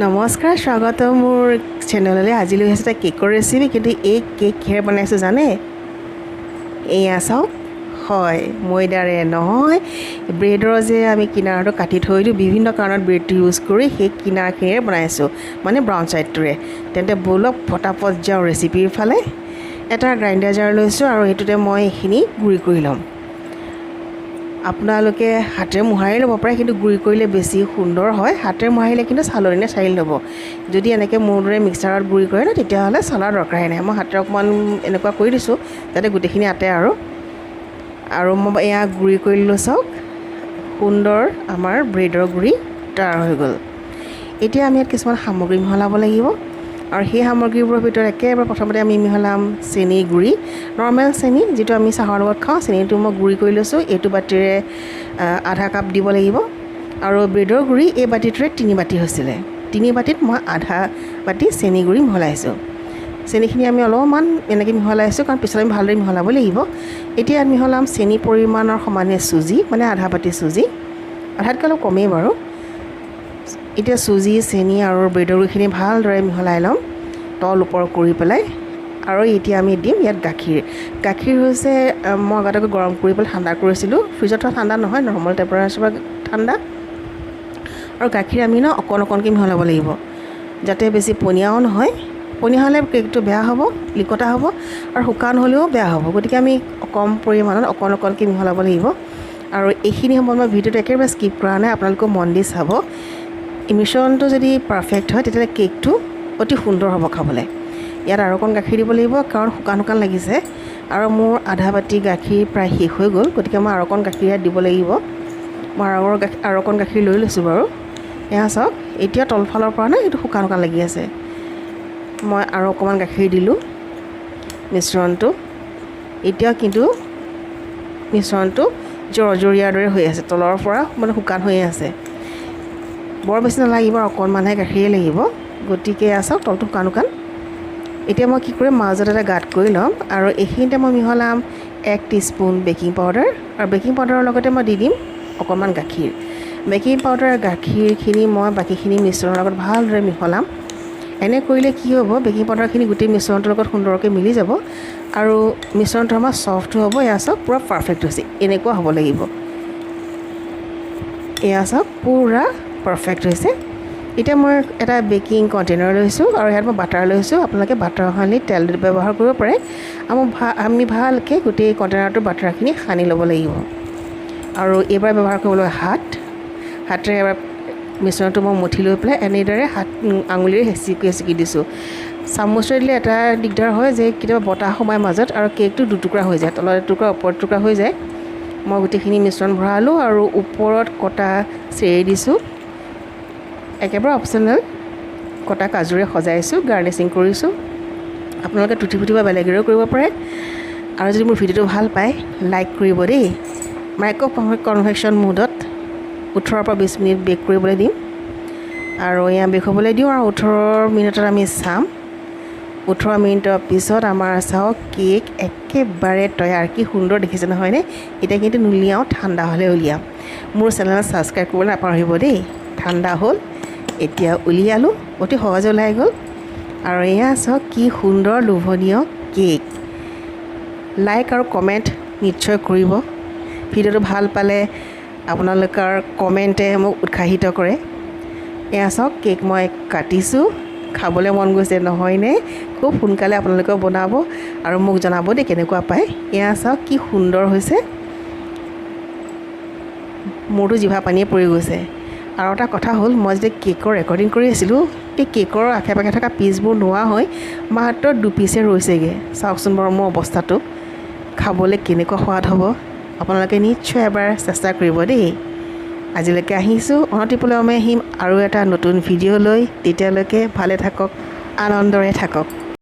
নমস্কাৰ স্বাগত মোৰ চেনেললৈ আজি লৈ আহিছে কেকৰ ৰেচিপি কিন্তু এই কেক কিহেৰে বনাইছোঁ জানে এয়া চাওক হয় ময়দাৰে নহয় ব্ৰেডৰ যে আমি কিনাৰটো কাটি থৈ দিওঁ বিভিন্ন কাৰণত ব্ৰেডটো ইউজ কৰি সেই কিনাৰখিনিৰে বনাইছোঁ মানে ব্ৰাউন ছাইডটোৰে তেন্তে ব'লক ফটাফট যাওঁ ৰেচিপিৰ ফালে এটা গ্ৰাইণ্ডাৰ জাৰ লৈছোঁ আৰু এইটোতে মই এইখিনি গুড়ি কৰি ল'ম আপোনালোকে হাতেৰে মোহাৰি ল'ব পাৰে কিন্তু গুড়ি কৰিলে বেছি সুন্দৰ হয় হাতেৰে মোহাৰিলে কিন্তু চালনীৰে চালি ল'ব যদি এনেকৈ মোৰ দৰে মিক্সাৰত গুড়ি কৰে ন তেতিয়াহ'লে চালাৰ দৰকাৰেই নাই মই হাতেৰে অকণমান এনেকুৱা কৰি দিছোঁ যাতে গোটেইখিনি আতে আৰু মই এয়া গুড়ি কৰি ল'লোঁ চাওক সুন্দৰ আমাৰ ব্ৰেডৰ গুড়ি তৈয়াৰ হৈ গ'ল এতিয়া আমি ইয়াত কিছুমান সামগ্ৰী মিহলাব লাগিব আৰু সেই সামগ্ৰীবোৰৰ ভিতৰত একেবাৰে প্ৰথমতে আমি মিহলাম চেনি গুড়ি নৰ্মেল চেনি যিটো আমি চাহৰ লগত খাওঁ চেনিটো মই গুড়ি কৰি লৈছোঁ এইটো বাতিৰে আধা কাপ দিব লাগিব আৰু ব্ৰেডৰ গুড়ি এই বাতিটোৰে 3 বাতি হৈছিলে 3 বাতিত মই আধা বাতি চেনি গুড়ি মিহলাইছোঁ চেনিখিনি আমি অলপমান এনেকৈ মিহলাইছোঁ কাৰণ পিছত আমি ভালদৰে মিহলাব লাগিব এতিয়া ইয়াত মিহলাম চেনি পৰিমাণৰ সমানে চুজি মানে আধা বাতি চুজি আধাতকৈ অলপ কমেই বাৰু এতিয়া চুজি চেনি আৰু ব্ৰেডৰ গুড়িখিনি ভালদৰে মিহলাই ল'ম তল ওপৰ কৰি পেলাই আৰু এতিয়া আমি দিম ইয়াত গাখীৰ হৈছে মই আগতে গৰম কৰি পেলাই ঠাণ্ডা কৰিছিলোঁ ফ্ৰিজত থোৱা ঠাণ্ডা নহয় নৰ্মেল টেম্পাৰেচাৰ ঠাণ্ডা আৰু গাখীৰ আমি অকণকৈ মিহলাব লাগিব যাতে বেছি পনীয়াও নহয় পনীয়া হ'লে কেকটো বেয়া হ'ব লিকতা হ'ব আৰু শুকান হ'লেও বেয়া হ'ব গতিকে আমি কম পৰিমাণত অকণকৈ মিহলাব লাগিব আৰু এইখিনি সময়ত মই ভিডিঅ'টো একেবাৰে স্কিপ কৰা নাই আপোনালোকেও মন দি চাব এই মিশ্ৰণটো যদি পাৰফেক্ট হয় তেতিয়াহ'লে কেকটো অতি সুন্দৰ হ'ব খাবলৈ ইয়াত আৰু অকণ গাখীৰ দিব লাগিব কাৰণ শুকান লাগিছে আৰু মোৰ আধা বাতি গাখীৰ প্ৰায় শেষ হৈ গ'ল গতিকে মই আৰু অকণ গাখীৰ ইয়াত দিব লাগিব মই আৰু অকণ গাখীৰ লৈ লৈছোঁ বাৰু এয়া চাওক এতিয়া তলফালৰ পৰা নাই এইটো শুকান লাগি আছে মই আৰু অকণমান গাখীৰ দিলোঁ মিশ্ৰণটো এতিয়া কিন্তু মিশ্ৰণটো জৰজৰীয়াৰ দৰে হৈ আছে তলৰ পৰা মানে শুকান হৈ আছে বৰ বেছি নালাগিব অকণমানহে গাখীৰে লাগিব গতিকে চাওক তলটো শুকান এতিয়া মই কি কৰিম মাজত এটা গাঁত কৰি ল'ম আৰু এইখিনিতে মই মিহলাম 1 টিস্পুন বেকিং পাউডাৰ আৰু বেকিং পাউডাৰৰ লগতে মই দি দিম অকণমান গাখীৰ বেকিং পাউডাৰ গাখীৰখিনি মই বাকীখিনি মিশ্ৰণৰ লগত ভালদৰে মিহলাম এনে কৰিলে কি হ'ব বেকিং পাউডাৰখিনি গোটেই মিশ্ৰণটোৰ লগত সুন্দৰকৈ মিলি যাব আৰু মিশ্ৰণটো আমাৰ ছফ্ট হ'ব এয়া চাওক পূৰা পাৰফেক্ট হৈছে এনেকুৱা হ'ব লাগিব এয়া চাওক পূৰা পাৰফেক্ট হৈছে এতিয়া মই এটা বেকিং কণ্টেইনাৰ লৈছোঁ আৰু ইয়াত মই বাটাৰ লৈছোঁ আপোনালোকে বাটাৰ সানি তেল ব্যৱহাৰ কৰিব পাৰে আমি ভালকৈ গোটেই কণ্টেইনাৰটোৰ বাটাৰখিনি সানি ল'ব লাগিব আৰু এইবাৰ ব্যৱহাৰ কৰিবলৈ হাতেৰে এবাৰ মিশ্ৰণটো মই মুঠি লৈ পেলাই এনেদৰে আঙুলিৰে হেঁচি দিছোঁ চামুচেৰে দিলে এটা দিগদাৰ হয় যে কেতিয়াবা বতাহ সোমায় মাজত আৰু কেকটো দুটুকুৰা হৈ যায় তলৰ এটুকুৰা ওপৰ টুকুৰা হৈ যায় মই গোটেইখিনি মিশ্ৰণ ভৰালোঁ আৰু ওপৰত কটা চেৰি দিছোঁ একেবাৰে অপশ্যনেল কটা কাজুৰে সজাইছোঁ গাৰ্নিচিং কৰিছোঁ আপোনালোকে টুটি ফুটি বা বেলেগেৰেও কৰিব পাৰে আৰু যদি মোৰ ভিডিঅ'টো ভাল পায় লাইক কৰিব দেই মাইক্ৰ' কনভেকশ্যন মোডত 18 পৰা 20 মিনিট বেক কৰিবলৈ দিম আৰু এয়া বেক হ'বলৈ দিওঁ আৰু 18 মিনিটত আমি চাম 18 মিনিটৰ পিছত আমাৰ চাওক কেক একেবাৰে তৈয়াৰ কি সুন্দৰ দেখিছে নহয়নে এতিয়া কিন্তু নুলিয়াওঁ ঠাণ্ডা হ'লে উলিয়াম মোৰ চেনেল ছাবস্ক্ৰাইব কৰিবলৈ নাপাহৰিব দেই ঠাণ্ডা হ'ল এতিয়া উলিয়ালোঁ অতি সহজে ওলাই গ'ল আৰু এয়া চাওক কি সুন্দৰ লোভনীয় কেক লাইক আৰু কমেণ্ট নিশ্চয় কৰিব ভিডিঅ'টো ভাল পালে আপোনালোকৰ কমেণ্টে মোক উৎসাহিত কৰে এয়া চাওক কেক মই কাটিছোঁ খাবলৈ মন গৈছে নহয়নে খুব সোনকালে আপোনালোকেও বনাব আৰু মোক জনাব দেই কেনেকুৱা পায় এয়া চাওক কি সুন্দৰ হৈছে মোৰতো জিভা পানীয়ে পৰি গৈছে আৰু এটা কথা হ'ল মই যেতিয়া কেকৰ ৰেকৰ্ডিং কৰি আছিলোঁ এই কেকৰ আশে পাশে থকা পিচবোৰ নোহোৱা হৈ মাত্ৰ 2 পিচে ৰৈছেগৈ চাওকচোন বাৰু মোৰ অৱস্থাটো খাবলৈ কেনেকুৱা সোৱাদ হ'ব আপোনালোকে নিশ্চয় এবাৰ চেষ্টা কৰিব দেই আজিলৈকে আহিছোঁ অনতিপলমে আহিম আৰু এটা নতুন ভিডিঅ' লৈ তেতিয়ালৈকে ভালে থাকক আনন্দৰে থাকক